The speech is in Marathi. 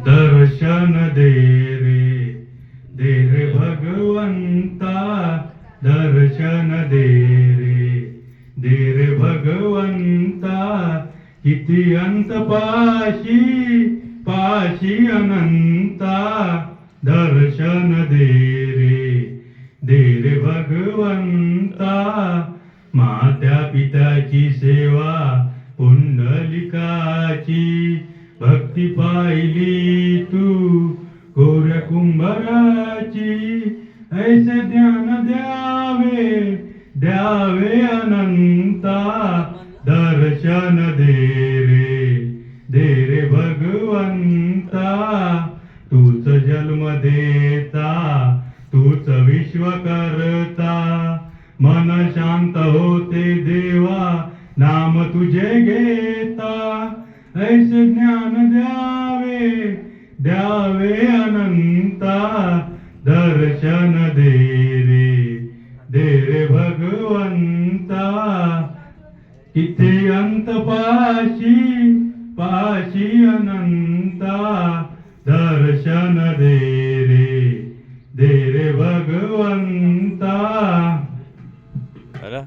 दर्शन दे रे भगवंता, दर्शन दे रे भगवंता. किती अंत पाशी अनंता, दर्शन दे रे भगवंता. मात्या पित्याची सेवा पुंडलिकाची, भक्ती पाहिली तू कोऱ्या कुंभाराची. ऐसे ज्ञान द्यावे अनंता, दर्शन दे रे भगवंता. तूच जन्म देता, तूच विश्व करता. मन शांत होते देवा, नाम तुझे घेता. ऐसे ज्ञान द्यावे अनंता, दर्शन दे रे भगवंता. किती अंत पाशी अनंता, दर्शन दे रे भगवंता. अरे